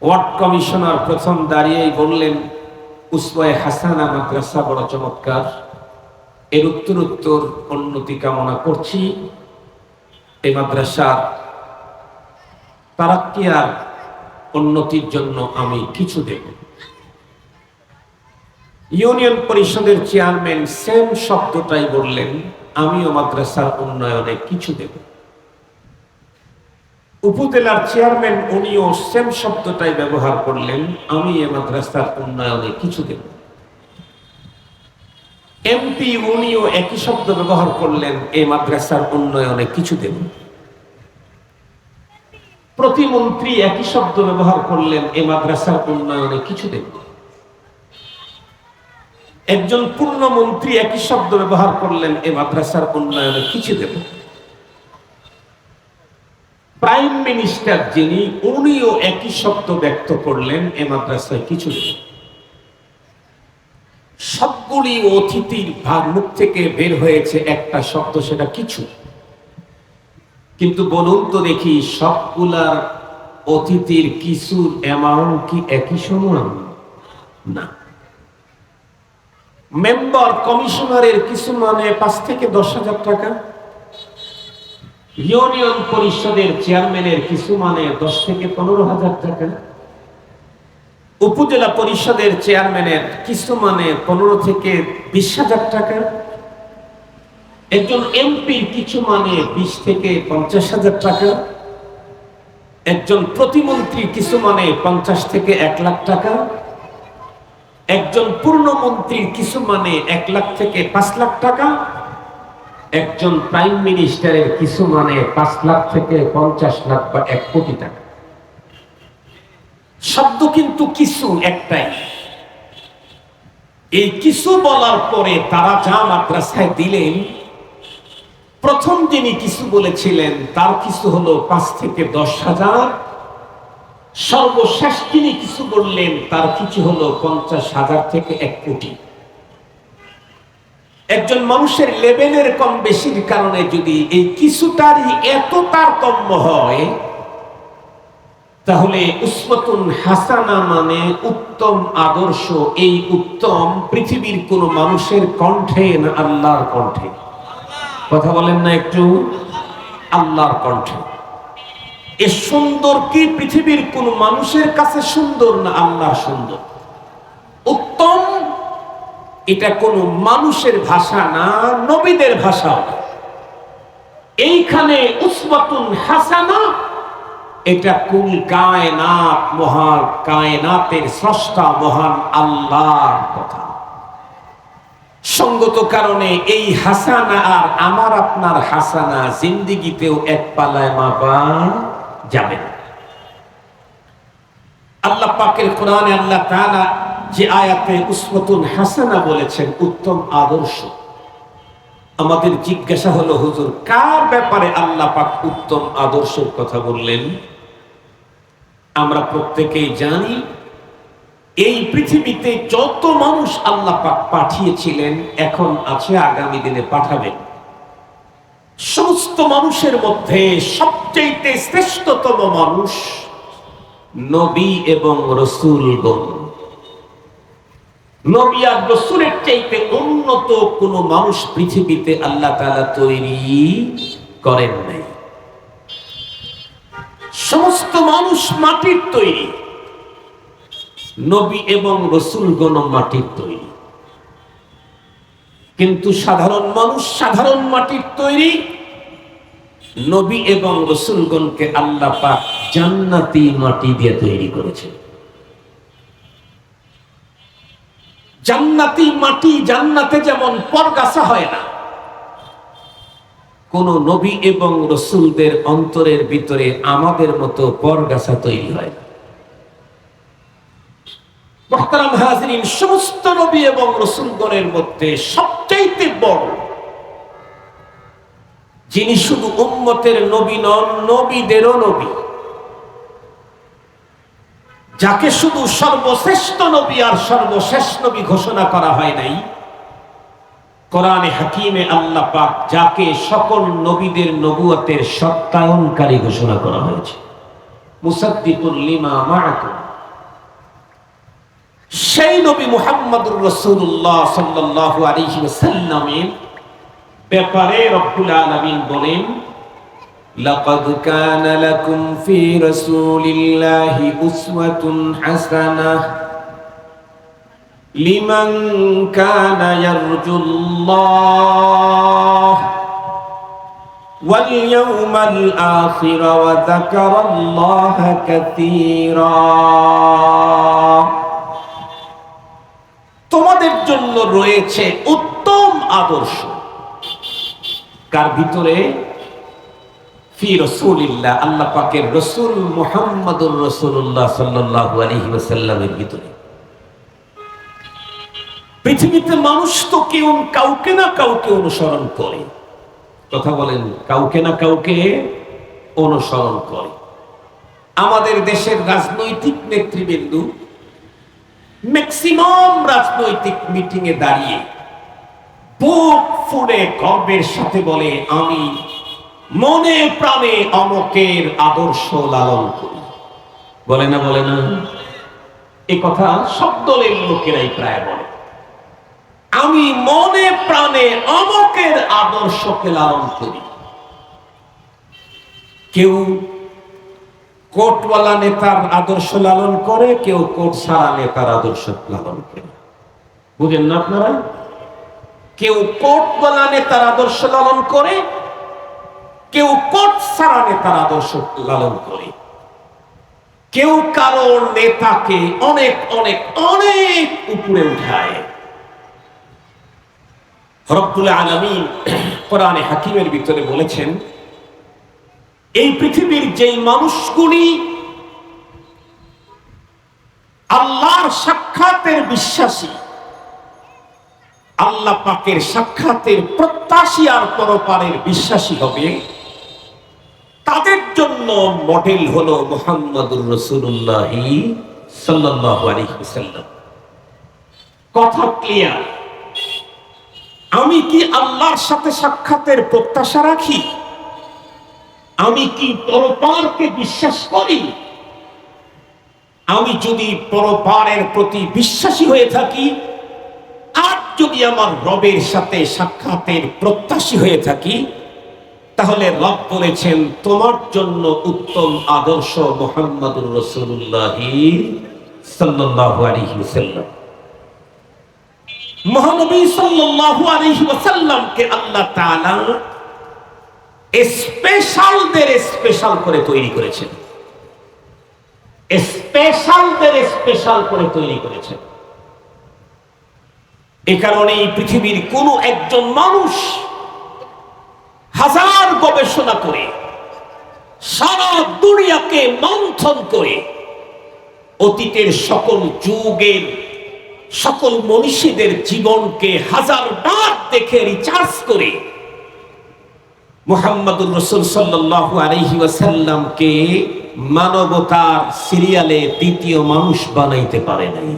Ward commissioner প্রথম দাঁড়িয়েই বললেন, উসওয়ায়ে হাসানা মাদ্রাসা বড় চমৎকার, এর উত্তরোত্তর উন্নতি কামনা করছি। এই মাদ্রাসার তারাক্কি আর উন্নতির জন্য আমি কিছু দেব। ইউনিয়ন পরিষদের চেয়ারম্যান সেম শব্দটাই বললেন, আমিও মাদ্রাসার উন্নয়নে কিছু দেব। উপজেলার চেয়ারম্যান উনিও সেম শব্দটাই ব্যবহার করলেন, আমি এ মাদ্রাসার উন্নয়নে কিছু দেব। এমপি উনিও একই শব্দ ব্যবহার করলেন, এই মাদ্রাসার উন্নয়নে কিছু দেব। প্রতিমন্ত্রী একই শব্দ ব্যবহার করলেন, এই মাদ্রাসার উন্নয়নে কিছু দেব। একজন পূর্ণমন্ত্রী একই শব্দ ব্যবহার করলেন, এই মাদ্রাসার উন্নয়নে কিছু দেব। প্রাইম মিনিস্টার যিনি, উনিও একই শব্দ ব্যক্ত করলেন, এ মাদ্রাসায় কিছু দেব। সবগুলি অতিথির মুখ থেকে বের হয়েছে একটা শব্দ, সেটা কিছু। কিন্তু বলুন তো দেখি, সবগুলার অতিথির কিছুর অ্যামাউন্ট কি একই সমান? না। মেম্বার কমিশনারের কিছু মানে 5 থেকে 10,000 টাকা, ইউনিয়ন পরিষদের চেয়ারম্যানের কিছু মানে 10 থেকে 15,000 টাকা, উপজেলা পরিষদের চেয়ারম্যানের কিছু মানে 15 থেকে 20,000 টাকা, একজন এমপির কিছু মানে 20 থেকে 50,000 টাকা, একজন প্রতিমন্ত্রী কিছু মানে 50 থেকে 1 লাখ টাকা, একজন পূর্ণমন্ত্রীর কিছু মানে 1 লাখ থেকে 5 লাখ টাকা, একজন প্রাইম মিনিস্টারের কিছু মানে 5 লাখ থেকে 50 লাখ বা 1 কোটি টাকা। শব্দ কিন্তু কিছু একটাই। এই কিছু বলার পরে তারা যা মাদ্রাসায় দিলেন, প্রথম যিনি কিছু বলেছিলেন তার কিছু হলো 5 থেকে 10,000, সর্বশেষ তিনি কিছু বললেন তার কিছু হলো 50,000 থেকে 1 কোটি। একজন মানুষের লেভেলের কম বেশির কারণে যদি এই কিছুটারই এত তারতম্য হয়, তাহলে উসওয়াতুন হাসানা মানে উত্তম আদর্শ। এই উত্তম পৃথিবীর কোন মানুষের কণ্ঠে না আল্লাহর কণ্ঠে? কথা বলেন না একটু? আল্লাহর কণ্ঠে। এ সুন্দর কি পৃথিবীর কোন মানুষের কাছে সুন্দর না আল্লাহর সুন্দর? উত্তম এটা কোন মানুষের ভাষা না, নবীদের ভাষা। এইখানে উসওয়াতুন হাসানা এটা কুল কায়নাত, মহান কায়নাতের স্রষ্টা মহান আল্লাহর কথা। সঙ্গত কারণে এই হাসানা আর আমার আপনার হাসানা জিন্দেগিতেও এক পালায় মাপা যাবে না। আল্লাহ পাকের কোরআনে আল্লাহ তাআলা যে আয়াতে উসওয়াতুন হাসানা বলেছেন, উত্তম আদর্শ, আমাদের জিজ্ঞাসা হলো, হুজুর কার ব্যাপারে আল্লাহ পাক উত্তম আদর্শের কথা বললেন? আমরা প্রত্যেকেই জানি, এই পৃথিবীতে যত মানুষ আল্লাহ পাক পাঠিয়েছিলেন, এখন আছে, আগামী দিনে পাঠাবেন, সমস্ত মানুষের মধ্যে সবচেয়ে শ্রেষ্ঠতম মানুষ নবী এবং রাসূলগণ। নবী আর রাসূলের চাইতে উন্নত কোন মানুষ পৃথিবীতে আল্লাহ তাআলা তৈরি করেন নাই। সমস্ত মানুষ মাটির তৈরি, নবী এবং রাসূলগণ মাটির তৈরি। কিন্তু সাধারণ মানুষ সাধারণ মাটির তৈরি, নবী এবং রাসূলগণকে আল্লাহ পাক জান্নাতি মাটি দিয়ে তৈরি করেছেন। জান্নাতি মাটি, জান্নাতে যেমন পরগাছা হয় না, কোন নবী এবং রাসূলদের অন্তরের ভিতরে আমাদের মতো পরগাছা তৈরি হয় না। মুহতারাম হাজিরিন, সমস্ত নবী এবং রাসূলগণের মধ্যে সবচেয়ে বড় যিনি শুধু উম্মতের নবী নন, নবীদেরও নবী, যাকে শুধু সর্বশ্রেষ্ঠ নবী আর সর্বশেষ নবী ঘোষণা করা হয় নাই, কোরআনে হাকিমে আল্লাহ পাক যাকে সকল নবীদের নবুয়তের সত্যায়নকারী ঘোষণা করা হয়েছে। মুসাদ্দিকুল লিমা মাআকুম, সেই নবী মুহাম্মদুর রাসূলুল্লাহ সাল্লাল্লাহু আলাইহি ওয়াসাল্লামের ব্যাপারে রব্বুল আলামিন বলেন, লাকাদ কানা লাকুম ফি রাসূলিল্লাহি উসওয়াতুন হাসানাহ লিমান কানা ইয়ারজুল্লাহ ওয়াল ইয়াউমাল আখির ওয়া যাকারাল্লাহা কাসীরা। তোমাদের জন্য রয়েছে উত্তম আদর্শ। কার ভিতরে? ফি রাসূলিল্লাহ, আল্লাহ পাকের রাসূল মুহাম্মদুর রাসূলুল্লাহ সাল্লাল্লাহু আলাইহি ওয়াসাল্লামের ভিতরে। পৃথিবীতে মানুষ তো কেউ কাউকে না কাউকে অনুসরণ করে। কথা বলেন, কাউকে না কাউকে অনুসরণ করে। আমাদের দেশের রাজনৈতিক নেতৃবৃন্দ ম্যাক্সিমাম রাজনৈতিক মিটিং এ দাঁড়িয়ে বুক ফুলে গর্বের সাথে বলে, আমি মনে প্রাণে অমকের আদর্শ লালন করি। বলে না বলে না? এই কথা সব দলের লোকেরাই প্রায় বলে, আমি মনে প্রাণে অমকের আদর্শকে লালন করি। কেউ কোটওয়ালা নেতার আদর্শ লালন করে, কেউ কোট সারা নেতার আদর্শ লালন করে। বুঝেন না আপনারা? কেউ কোটওয়ালা নেতার আদর্শ লালন করে, কেউ কোট সারা নেতার আদর্শ লালন করে। কেউ কারো নেতাকে অনেক অনেক অনেক উপরে উঠায়। রব্বুল আলামিন কোরআনে হাকিমের ভিতরে বলেছেন, এই পৃথিবীর যেই মানুষগুলি আল্লাহর সাক্ষাতের বিশ্বাসী, আল্লাহ পাকের সাক্ষাতের প্রত্যাশী আর পরপারের বিশ্বাসী হবে, তাদের জন্য মডেল হলো মুহাম্মদুর রাসূলুল্লাহ সাল্লাল্লাহু আলাইহি ওয়াসাল্লাম। কথা ক্লিয়ার? আমি কি আল্লাহর সাথে সাক্ষাতের প্রত্যাশা রাখি? আমি কি পরপারকে বিশ্বাস করি? আমি যদি পরপারের প্রতি বিশ্বাসী হয়ে থাকি, আর যদি আমার রবের সাথে সাক্ষাতের প্রত্যাশী হয়ে থাকি, তাহলে রব বলেছেন, তোমার জন্য উত্তম আদর্শ মুহাম্মদুর রাসূলুল্লাহ সাল্লাল্লাহু আলাইহি ওয়াসাল্লাম। মহানবী সাল্লাল্লাহু আলাইহি ওয়াসাল্লামকে আল্লাহ তাআলা স্পেশালদের স্পেশাল করে তৈরি করেছেন। স্পেশালদের স্পেশাল করে তৈরি করেছেন। এ কারণে পৃথিবীর কোন একজন মানুষ হাজার গবেষণা করে, সারা দুনিয়াকে মন্থন করে, অতীতের সকল যুগের সকল মনীষীদের জীবনকে হাজারবার দেখে রিচার্জ করে মুহাম্মদুর রাসূল সাল্লাল্লাহু আলাইহি ওয়াসাল্লামকে মানবতার সিরিয়ালে দ্বিতীয় মানুষ বানাইতে পারে নাই।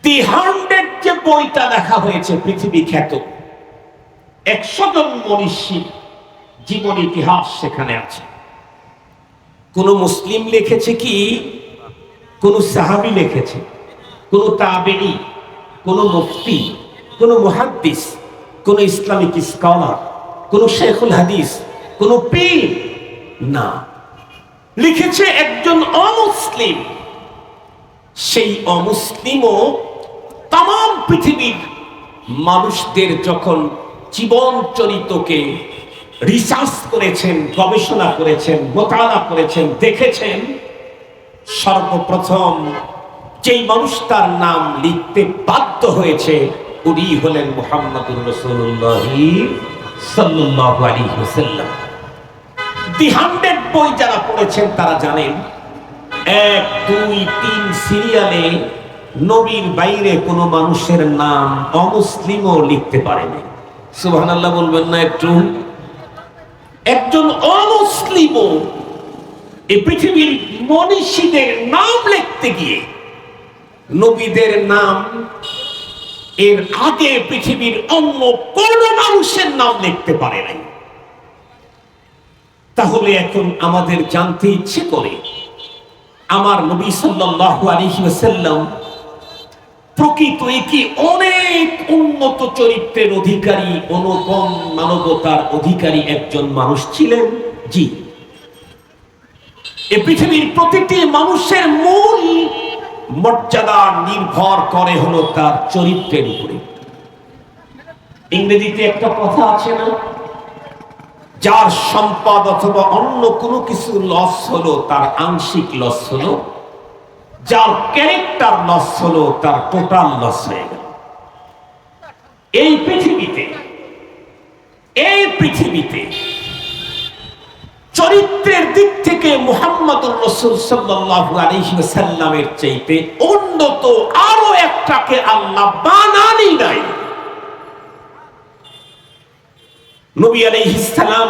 দি 100 যে বইটা লেখা হয়েছে পৃথিবী খ্যাত, 100 জন মনীষীর জীবন ইতিহাস সেখানে আছে। কোন মুসলিম লিখেছে কি? কোন সাহাবী লিখেছে? কোন তাবেঈ? কোন মুফতি? কোন মুহাদ্দিস? কোন ইসলামিক স্কলার? কোন শেখুল হাদিস? কোন পীর? না, লিখেছে একজন অমুসলিম। সেই অমুসলিমও তাম পৃথিবীর মানুষদের যখন জীবন চরিত্রকে রিসার্চ করেছেন, গবেষণা করেছেন, মোতালা করেছেন, দেখেছেন, সর্বপ্রথম যেই মানুষটার নাম লিখতে বাধ্য হয়েছে উনি হলেন মুহাম্মদুর রাসূলুল্লাহ সাল্লাল্লাহু আলাইহি ওয়াসাল্লাম। দি 100 বই যারা পড়েছেন তারা জানেন, 1, 2, 3 সিরিয়ালে নবীর বাইরে কোন মানুষের নাম অমুসলিমও লিখতে পারেনি। সুবহানাল্লাহ বলবেন না একটু? একজন অমুসলিমও এই পৃথিবীর মনীষীদের নাম লিখতে গিয়ে নবীদের নাম এর আগে পৃথিবীর অন্য কোন মানুষের নাম লিখতে পারে নাই। তাহলে এখন আমাদের জানতে ইচ্ছে করে, আমার নবী সাল্লাল্লাহু আলাইহি ওয়াসাল্লাম প্রকৃত কি অনেক উন্নত চরিত্রের অধিকারী, অনুপম মানবতার অধিকারী একজন মানুষ ছিলেন। জি, এই পৃথিবীর প্রতিটি মানুষের মূল মর্যাদা নির্ভর করে হলো তার চরিত্রের উপরে। ইংরেজিতে একটা কথা আছে না, যার সম্পদ অথবা অন্য কোনো কিছু লস হলো তার আংশিক লস হলো, যার ক্যারেক্টার লস হলো তার টোটাল লস হয়ে গেল। এই পৃথিবীতে চরিত্রের দিক থেকে মুহাম্মদুর রাসূল সাল্লাল্লাহু আলাইহি ওয়াসাল্লামের চাইতে উন্নত আরো একটাকে আল্লাহ বানানি নাই। নবী আলাইহিস সালাম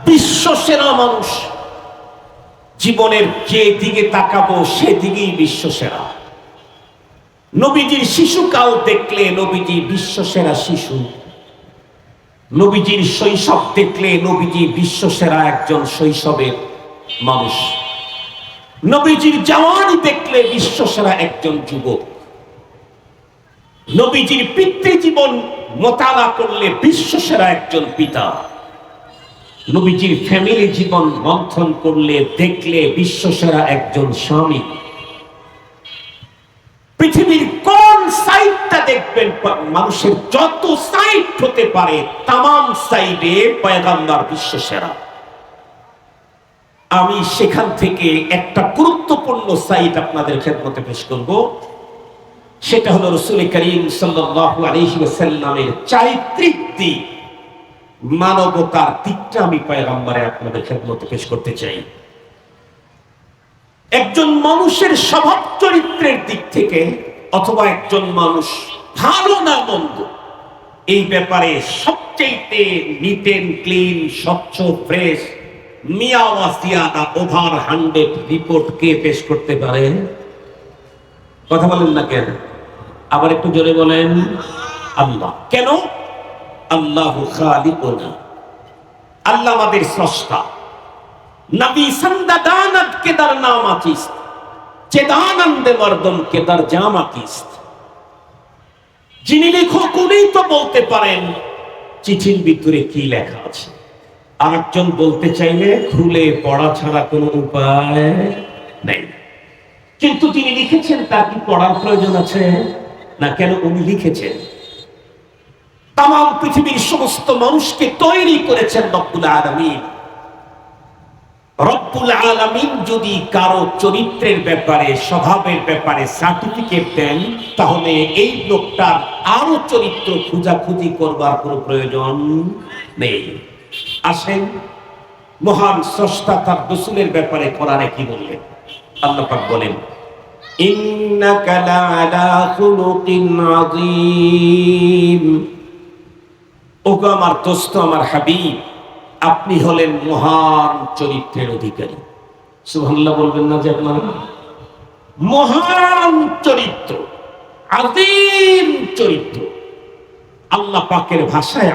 বিশ্বসেরা মানুষ, জীবনের যে দিকে তাকাবো সেদিকেই বিশ্বসেরা। নবীজির শিশুকাল দেখলে নবীজি বিশ্বসেরা শিশু, নবীজির শৈশব দেখলে নবীজি বিশ্বসেরা একজন শৈশবের মানুষ, নবীজির জওয়ানি দেখলে বিশ্বসেরা একজন যুবক, নবীজির পিতৃজীবন মোতালা করলে বিশ্বসেরা একজন পিতা, নবীজির ফ্যামিলি জীবন মন্থন করলে দেখলে বিশ্বসেরা একজন স্বামী। পৃথিবীর কোন সাইডটা দেখবেন, মানুষের যত সাইড হতে পারে তামাম সাইডে পয়গম্বর বিশ্বসেরা। আমি সেখান থেকে একটা গুরুত্বপূর্ণ সাইড আপনাদের খেদমতে পেশ করব, সেটা হলো রাসূল করিম সাল্লাল্লাহু আলাইহি ওয়াসাল্লামের চারিত্রিক দিক, মানবতার দিকটা আমি পয়গম্বরে আপনাদের খেদমতে পেশ করতে চাই। একজন মানুষের স্বভাব চরিত্রের দিক থেকে অথবা একজন মানুষ ভালো না মন্দ, এই ব্যাপারে সবচেয়ে নিট এন্ড ক্লিন, স্বচ্ছ, ফ্রেশ, মিয়া ওয়াসিয়ানা ওভার 100 রিপোর্ট কে পেশ করতে পারে? কথা বলেন না কেন? আবার একটু জোরে বলেন, আল্লাহ। কেন? আল্লাহু খালিকুনা, আল্লাহ আমাদের স্রষ্টা। নবী সন্দাদানত কে দার নামাতিস্ত, চেদানন্দে মর্দম কে দার জামাতিস্ত। যিনি লেখক উনি তো বলতে পারেন চিঠির ভিতরে কি লেখা আছে, আরেকজন বলতে চাইলে খুলে পড়া ছাড়া কোনো উপায় নেই। কিন্তু যিনি লিখেছেন তার কি পড়ার প্রয়োজন আছে না? কেন? উনি লিখেছেন, তাম পৃথিবীর সমস্ত মানুষকে তৈরি করেছেন রব্বুল আলামিন। রব্বুল আলামিন যদি কারো চরিত্রের ব্যাপারে, স্বভাবের ব্যাপারে সার্টিফিকেট দেন, তাহলে এই লোকটার আরো চরিত্র খোঁজাখুঁজি করবার কোনো প্রয়োজন নেই। আসেন, মহান স্রষ্টা তার রাসূলের ব্যাপারে কোরআনে কি বললেন? আল্লাহ পাক বলেন, ইন্নাকা লাআলা খুলুকিন আযীম। ওগো আমার দোস্ত, আমার হাবিব, আপনি হলেন মহান চরিত্রের অধিকারী। সুবহানাল্লাহ বলবেন না যে আপনারা? মহান চরিত্র, আযীম চরিত্র। আল্লাহ পাকের ভাষায়